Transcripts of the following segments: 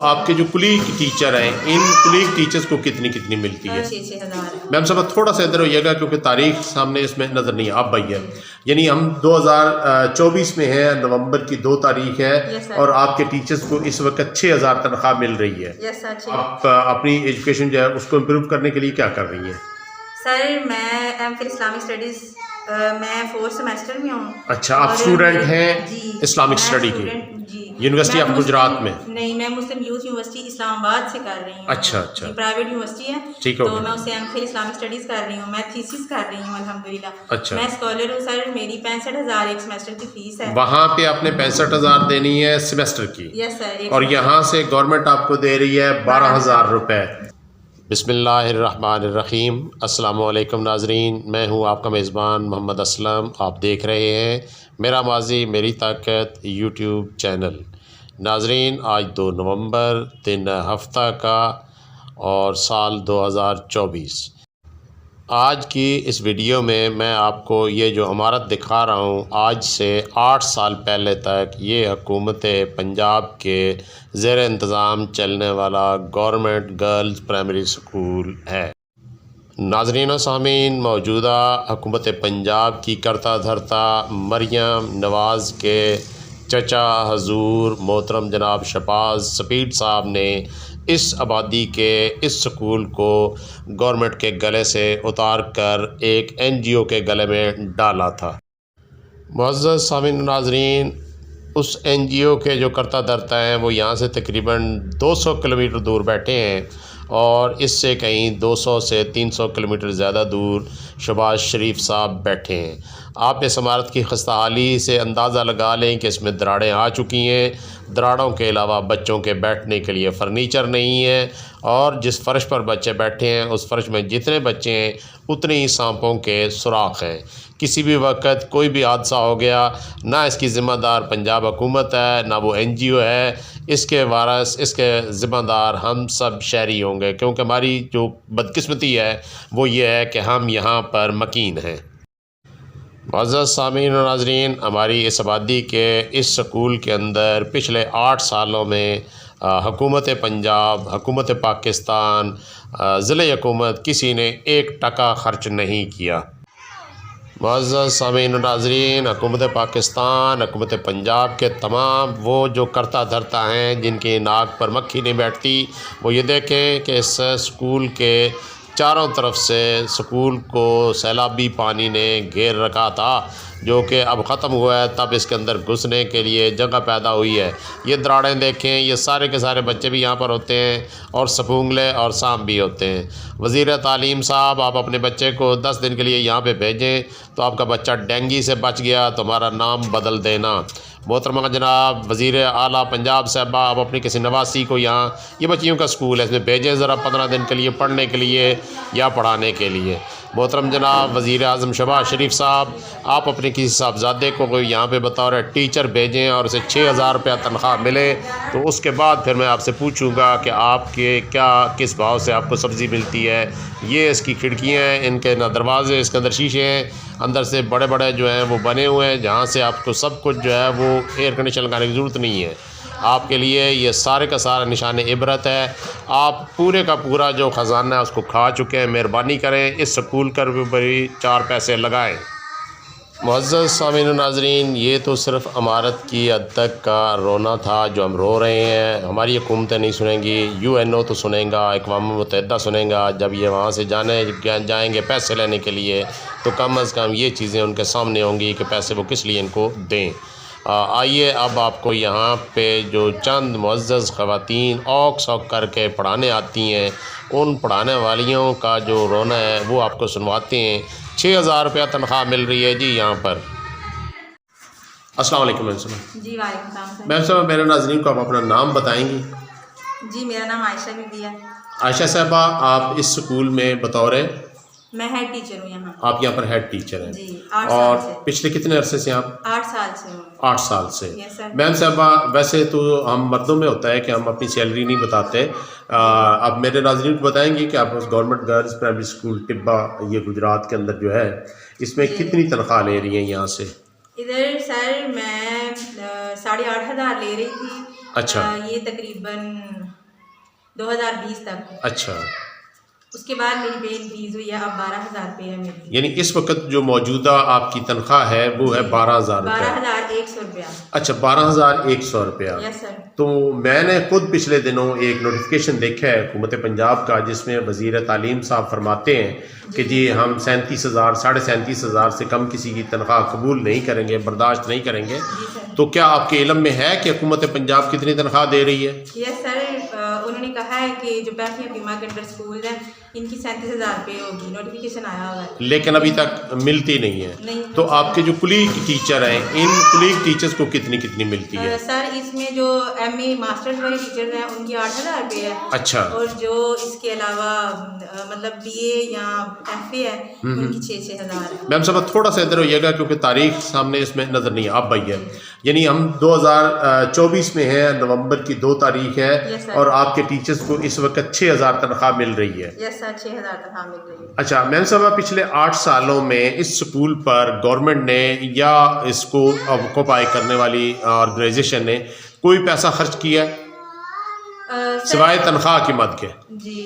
आपके जो colleague teacher हैं, इन कुलीग टीचर्स को कितनी कितनी मिलती है? 6,000। मैम साहब थोड़ा सा इधर होइएगा क्योंकि तारीख सामने इसमें नज़र नहीं आप भाई है। यानी हम 2024 में है, नवंबर की 2 तारीख है और आपके टीचर्स को इस वक्त 6,000 तनख्वाह मिल रही है। आप अपनी एजुकेशन जो है उसको इम्प्रूव करने के लिए क्या कर रही हैं? सर मैं एम फिल इस्लामिक स्टडीज़ मैं 4th सेमेस्टर में हूँ। अच्छा, आप स्टूडेंट हैं इस्लामिक स्टडी की? जी। यूनिवर्सिटी ऑफ गुजरात में? नहीं, मैं मुस्लिम यूथ यूनिवर्सिटी इस्लामाबाद से कर रही हूँ। अच्छा अच्छा, प्राइवेट यूनिवर्सिटी है। ठीक तो मैं उससे एम फिल इस्लामिक स्टडीज़ कर रही हूँ। मैं थीसिस कर रही हूँ अल्हम्दुलिल्लाह। अच्छा, मैं स्कॉलर हूँ सर। मेरी 65,000 एक सेमेस्टर की फीस है। वहाँ पे आपने 65,000 देनी है सेमेस्टर की? Yes sir. और यहाँ से गवर्नमेंट आपको दे रही है 12,000 रुपये। बिस्मिल्लाहिर्रहमानिर्रहीम। अस्सलामु अलैकुम नाजरीन, मैं हूँ आपका मेज़बान मोहम्मद असलम। आप देख रहे हैं मेरा माजी मेरी ताकत यूट्यूब चैनल। नाजरीन, आज 2 नवंबर दिन हफ्ता का और साल 2024। आज की इस वीडियो में मैं आपको ये जो इमारत दिखा रहा हूँ, आज से 8 साल पहले तक ये हुकूमत पंजाब के ज़ेर इंतज़ाम चलने वाला गवर्नमेंट गर्ल्स प्राइमरी स्कूल है। नाज़रीन व सामीन, मौजूदा हुकूमत पंजाब की करता धरता मरियम नवाज़ के चचा हजूर मोहतरम जनाब शहबाज सपीड साहब ने इस आबादी के इस स्कूल को गवर्नमेंट के गले से उतार कर एक NGO के गले में डाला था। मुअज़्ज़ज़ सामीन नाज़रीन, उस NGO के जो करता धरता हैं वो यहाँ से तकरीबन 200 किलोमीटर दूर बैठे हैं और इससे कहीं 200 से 300 किलोमीटर ज़्यादा दूर शहबाज शरीफ साहब बैठे हैं। आप इस इमारत की खस्ताहाली से अंदाज़ा लगा लें कि इसमें दरारें आ चुकी हैं। दरारों के अलावा बच्चों के बैठने के लिए फ़र्नीचर नहीं है और जिस फ़र्श पर बच्चे बैठे हैं उस फ़र्श में जितने बच्चे हैं उतने ही सांपों के सुराख हैं। किसी भी वक्त कोई भी हादसा हो गया, ना इसकी ज़िम्मेदार पंजाब हुकूमत है, ना वो NGO है। इसके वारस, इसके ज़िम्मेदार हम सब शहरी होंगे, क्योंकि हमारी जो बदकिस्मती है वो ये है कि हम यहाँ पर मकीन हैं। मुअज़्ज़ज़ सामीन और नाज़रीन, हमारी इस आबादी के इस स्कूल के अंदर पिछले 8 सालों में हुकूमत पंजाब, हुकूमत पाकिस्तान, ज़िले हुकूमत किसी ने 1 टका ख़र्च नहीं किया। मुअज़्ज़ज़ सामीन और नाज़रीन, हुकूमत पाकिस्तान, हुकूमत पंजाब के तमाम वो जो करता धरता हैं जिनकी नाक पर मक्खी नहीं बैठती, वो ये देखें कि इस स्कूल के चारों तरफ से स्कूल को सैलाबी पानी ने घेर रखा था, जो कि अब ख़त्म हुआ है। तब इसके अंदर घुसने के लिए जगह पैदा हुई है। ये दरारें देखें, ये सारे के सारे बच्चे भी यहाँ पर होते हैं और सपूंगले और सांप भी होते हैं। वज़ीर तालीम साहब, आप अपने बच्चे को 10 दिन के लिए यहाँ पे भेजें तो आपका बच्चा डेंगू से बच गया तो हमारा नाम बदल देना। मोहतरमा जनाब वज़ीर आला पंजाब साहबा, आप अपनी किसी नवासी को यहाँ, ये बच्चियों का स्कूल है, इसमें भेजें ज़रा 15 दिन के लिए पढ़ने के लिए या पढ़ाने के लिए। मोहतरम जनाब वज़ीर आज़म शहबाज शरीफ साहब, आप अपने किसी साहबजादे को कोई यहाँ पे बतौर टीचर भेजें और उसे 6,000 रुपया तनख्वाह मिले, तो उसके बाद फिर मैं आपसे पूछूंगा कि आपके क्या किस भाव से आपको सब्ज़ी मिलती है। ये इसकी खिड़कियाँ हैं, इनके ना दरवाजे, इसके अंदर शीशे हैं, अंदर से बड़े बड़े जो हैं वो बने हुए हैं, जहाँ से आपको सब कुछ जो है वो एयर कंडीशन लगाने की ज़रूरत नहीं है। आपके लिए ये सारे का सारा निशान इबरत है। आप पूरे का पूरा जो ख़जाना है उसको खा चुके हैं। मेहरबानी करें इस स्कूल कर भी 4 पैसे लगाएं। मुअज़्ज़ज़ सामीन नाज़रीन, ये तो सिर्फ़ इमारत की हद तक का रोना था जो हम रो रहे हैं। हमारी हुकूमतें नहीं सुनेंगी, UNO तो सुनेगा, अक़वाम मुत्तहिदा सुनेगा। जब ये वहाँ से जाएंगे पैसे लेने के लिए तो कम अज़ कम ये चीज़ें उनके सामने होंगी कि पैसे वो किस लिए इनको दें। आइए अब आपको यहाँ पे जो चंद मुअज़्ज़ज़ ख़वातीन औक़ सौक़ करके पढ़ाने आती हैं, उन पढ़ाने वालियों का जो रोना है वो आपको सुनवाते हैं। 6,000 रुपया तनख्वाह मिल रही है जी यहाँ पर। अस्सलाम वालेकुम मैम साहब। जी वालेकुम सलाम। मैम साहब, मेरे नाज़रीन को आप अपना नाम बताएंगी? जी, मेरा नाम आयशा बीबी है। आयशा साहबा, आप इस स्कूल में बतौर मैं हेड टीचर हूँ यहाँ। आप यहाँ पर हेड टीचर हैं जी, 8 और साल से। पिछले कितने अरसे से आप? 8 साल से हूँ। 8 साल से। Yes sir. मैम साहबा, वैसे तो हम मर्दों में होता है कि हम अपनी सैलरी नहीं बताते। अब मेरे नाज़रीन को बताएंगे कि आप government girls primary school Tibba ये गुजरात के अंदर जो है इसमें कितनी तनख्वाह ले रही हैं यहाँ से? इधर सर मैं 8,500 ले रही थी अच्छा। ये तकरीबन 2020 तक। अच्छा, उसके बाद मेरी पे इंक्रीज़ हुई है, अब 12,000 रुपये है मेरी। यानी इस वक्त जो मौजूदा आपकी तनख्वाह है वो है जी 12,000 रुपये। 12,100 रुपया। अच्छा, 12,100 रुपया। Yes sir. तो मैंने खुद पिछले दिनों एक नोटिफिकेशन देखा है हुकूमत पंजाब का, जिसमें वज़ीर तालीम साहब फरमाते हैं कि जी हम 37,000 37,500 से कम किसी की तनख्वाह कबूल नहीं करेंगे, बर्दाश्त नहीं करेंगे। जी सर। तो क्या आपके इल्म में है कि हुकूमत पंजाब कितनी तनख्वाह दे रही है? यस सर, उन्होंने कहा है कि जो पैसिया बीमा के अंडर स्कूल हैं इनकी 37,000 रुपये होगी, नोटिफिकेशन आया हुआ है, लेकिन अभी तक मिलती नहीं है। नहीं। तो आपके जो कुलीग टीचर हैं, इन कुलीग टीचर्स को कितनी कितनी मिलती है? सर इसमें जो MA मास्टर्स वाले टीचर्स हैं उनकी 8,000 रुपये है। अच्छा। और जो इसके अलावा मतलब BA या FA है उनकी 6,000 है। मैम साहब थोड़ा सा इधर होइएगा क्योंकि तारीख सामने इसमें नज़र नहीं आ पाई है। यानी हम 2024 में है, नवंबर की 2 तारीख है। Yes, sir. और आपके टीचर्स को इस वक्त 6,000 तनख्वाह मिल रही है। यस सर, 6,000 तनख्वाह मिल रही है। अच्छा मैम साहब, पिछले 8 सालों में इस स्कूल पर गवर्नमेंट ने या इसको ऑक्यूपाई करने वाली ऑर्गेनाइजेशन ने कोई पैसा खर्च किया है सिवाय तनख्वाह की मद के? जी,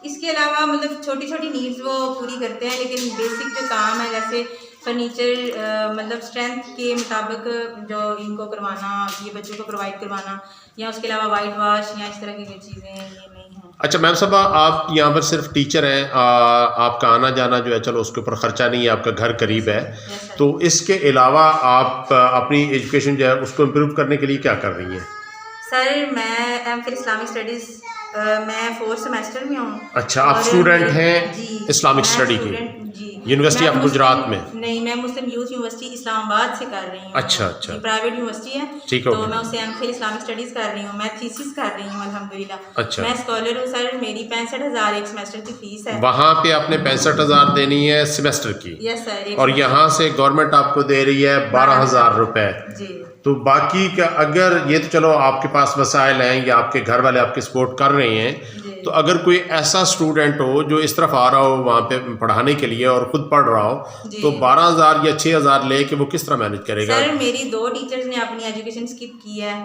इसके अलावा मतलब छोटी छोटी नीड्स वो पूरी करते हैं, लेकिन बेसिक जो काम है जैसे फर्नीचर मतलब स्ट्रेंथ के मुताबिक जो इनको करवाना, ये बच्चों को प्रोवाइड करवाना, या उसके अलावा वाइट वॉश या इस तरह की चीज़ें ये नहीं हैं। अच्छा मैम साहब, आप यहाँ पर सिर्फ टीचर हैं, आपका आना जाना जो है चलो उसके ऊपर ख़र्चा नहीं है, आपका घर करीब है। तो इसके अलावा आप अपनी एजुकेशन जो है उसको इम्प्रूव करने के लिए क्या कर रही हैं? सर मैं MPhil इस्लामिक स्टडीज़ मैं 4th सेमेस्टर में हूँ। अच्छा, आप स्टूडेंट हैं इस्लामिक स्टडी की? जी, यूनिवर्सिटी ऑफ गुजरात में? नहीं, मैं मुस्लिम यूथ यूनिवर्सिटी इस्लामाबाद से कर रही हूँ। अच्छा अच्छा, प्राइवेट यूनिवर्सिटी है। ठीक तो मैं उसे MPhil इस्लामिक स्टडीज़ कर रही हूँ, मैं थीसिस कर रही हूँ अल्हम्दुलिल्लाह। अच्छा, मैं स्कॉलर हूँ सर, मेरी 65,000 एक सेमेस्टर की फीस है। वहाँ पे आपने 65,000 देनी है सेमेस्टर की? Yes sir. और यहाँ से गवर्नमेंट आपको दे रही है 12,000 रुपये। जी। तो बाकी का अगर ये तो चलो आपके पास वसाइल हैं या आपके घर वाले आपके सपोर्ट कर रहे हैं, तो अगर कोई ऐसा स्टूडेंट हो जो इस तरफ आ रहा हो वहाँ पे पढ़ाने के लिए और ख़ुद पढ़ रहा हो, तो 12,000 या 6,000 ले के वो किस तरह मैनेज करेगा? सर मेरी 2 टीचर्स ने अपनी एजुकेशन स्किप की है,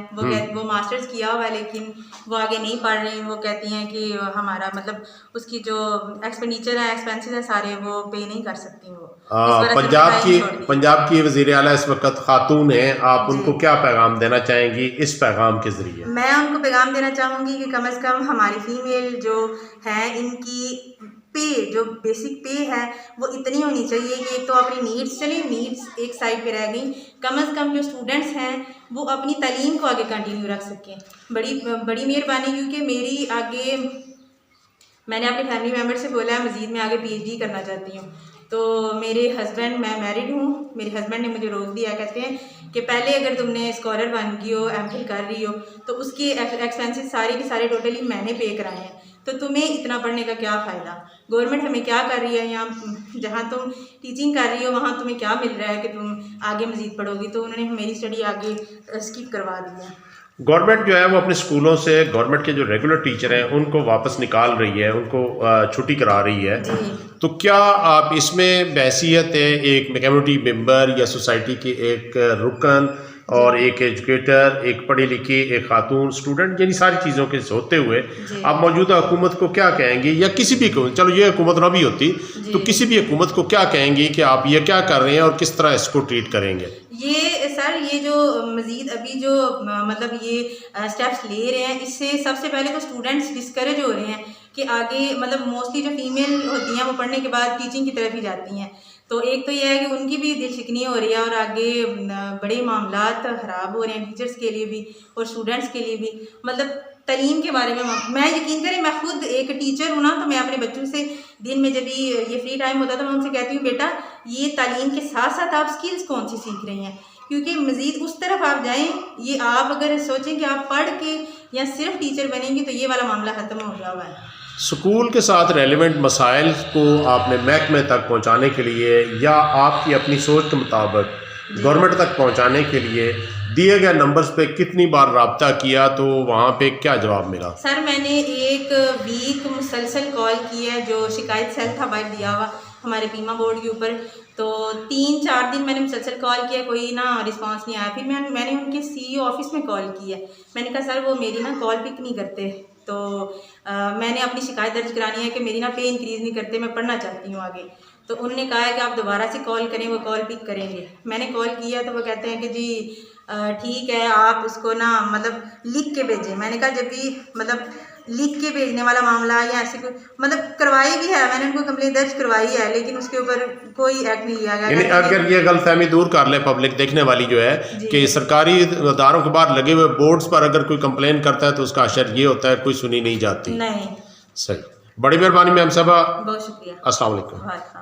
वो मास्टर्स किया हुआ है लेकिन वो आगे नहीं पढ़ रही। वो कहती हैं कि हमारा मतलब उसकी जो एक्सपेंडिचर है, एक्सपेंसेस है सारे, वो पे नहीं कर सकती वो। पंजाब की वज़ीर आला इस वक्त खातून है, आप उनको क्या पैगाम देना चाहेंगी इस पैगाम के ज़रिए? मैं उनको पैगाम देना चाहूँगी कि कम से कम हमारी फीमेल जो है इनकी पे, जो बेसिक पे है वो इतनी होनी चाहिए कि एक तो अपनी नीड्स, चलिए नीड्स एक साइड पे रह गई, कम से कम जो स्टूडेंट्स हैं वो अपनी तालीम को आगे कंटिन्यू रख सकें। बड़ी मेहरबानी, क्योंकि मेरी आगे मैंने अपने फैमिली मेम्बर से बोला है मज़ीद मैं आगे PhD करना चाहती हूँ। तो मेरे हस्बैंड, मैं मैरिड हूँ, मेरे हस्बैंड ने मुझे रोक दिया। कहते हैं कि पहले अगर तुमने स्कॉलर बन गई हो, MPhil कर रही हो, तो उसके एक्सपेंसेस सारे के सारे टोटली मैंने पे कराए हैं, तो तुम्हें इतना पढ़ने का क्या फ़ायदा? गवर्नमेंट हमें क्या कर रही है, या जहाँ तुम टीचिंग कर रही हो वहाँ तुम्हें क्या मिल रहा है कि तुम आगे मज़ीद पढ़ोगी? तो उन्होंने मेरी स्टडी आगे स्किप करवा दी है। गवर्नमेंट जो है वो अपने स्कूलों से गवर्नमेंट के जो रेगुलर टीचर हैं उनको वापस निकाल रही है, उनको छुट्टी करा रही है। तो क्या आप इसमें बहसीत एक कम्युनिटी मेंबर या सोसाइटी के एक रुकन और एक एजुकेटर, एक पढ़ी लिखी, एक खातून स्टूडेंट, यानी सारी चीज़ों के होते हुए आप मौजूदा हुकूमत को क्या कहेंगे, या किसी भी को, चलो ये हुकूमत ना भी होती तो किसी भी हुकूमत को क्या कहेंगी कि आप ये क्या कर रहे हैं और किस तरह इसको ट्रीट करेंगे? ये सर, ये जो मज़ीद अभी जो मतलब ये स्टेप्स ले रहे हैं, इससे सबसे पहले तो स्टूडेंट्स डिस्करेज हो रहे हैं कि आगे मतलब मोस्टली जो फीमेल होती हैं वो पढ़ने के बाद टीचिंग की तरफ ही जाती हैं। तो एक तो यह है कि उनकी भी दिल शिकनी हो रही है और आगे बड़े मामलात ख़राब हो रहे हैं टीचर्स के लिए भी और स्टूडेंट्स के लिए भी। मतलब तालीम के बारे में मैं यकीन करें, मैं खुद एक टीचर हूँ ना, तो मैं अपने बच्चों से दिन में जब भी ये फ्री टाइम होता है तो मैं उनसे कहती हूँ बेटा ये तालीम के साथ साथ आप स्किल्स कौन सी सीख रही हैं, क्योंकि मज़ीद उस तरफ आप जाएँ। ये आप अगर सोचें कि आप पढ़ के या सिर्फ टीचर बनेंगी तो ये वाला मामला ख़त्म हो गया हुआ है। स्कूल के साथ रेलिवेंट मसाइल को आपने महकमे तक पहुँचाने के लिए या आपकी अपनी सोच के मुताबिक गवर्नमेंट तक पहुँचाने के लिए दिए गए नंबर्स पे कितनी बार रब्ता किया, तो वहाँ पे क्या जवाब मिला? सर मैंने एक वीक मुसलसल कॉल की है, जो शिकायत सेल था बाहर दिया हुआ हमारे बीमा बोर्ड के ऊपर, तो तो 3-4 दिन मैंने मुसलसल कॉल किया, कोई ना रिस्पांस नहीं आया। फिर मैंने उनके CEO ऑफिस में कॉल की है। मैंने कहा सर वो मेरी ना कॉल पिक नहीं करते, तो मैंने अपनी शिकायत दर्ज करानी है कि मेरी ना पे इंक्रीज़ नहीं करते, मैं पढ़ना चाहती हूँ आगे। तो उन्होंने कहा है कि आप दोबारा से कॉल करें, वो कॉल पिक करेंगे। मैंने कॉल किया तो वो कहते हैं कि जी ठीक है, आप उसको ना मतलब लिख के भेजें। मैंने कहा जब भी मतलब लिख के भेजने वाला मामला या ऐसे कोई मतलब करवाई भी है, मैंने उनको कंप्लेंट दर्ज करवाई है, लेकिन उसके ऊपर कोई एक्ट नहीं लिया यानी गया। अगर ये गलतफहमी दूर कर ले पब्लिक देखने वाली जो है कि सरकारी इदारों के बाहर लगे हुए बोर्ड्स पर अगर कोई कंप्लेन करता है तो उसका असर ये होता है कोई सुनी नहीं जाती। नहीं, सही, बड़ी मेहरबानी मैम साहबा, बहुत शुक्रिया। अस्सलाम वालेकुम। वाह।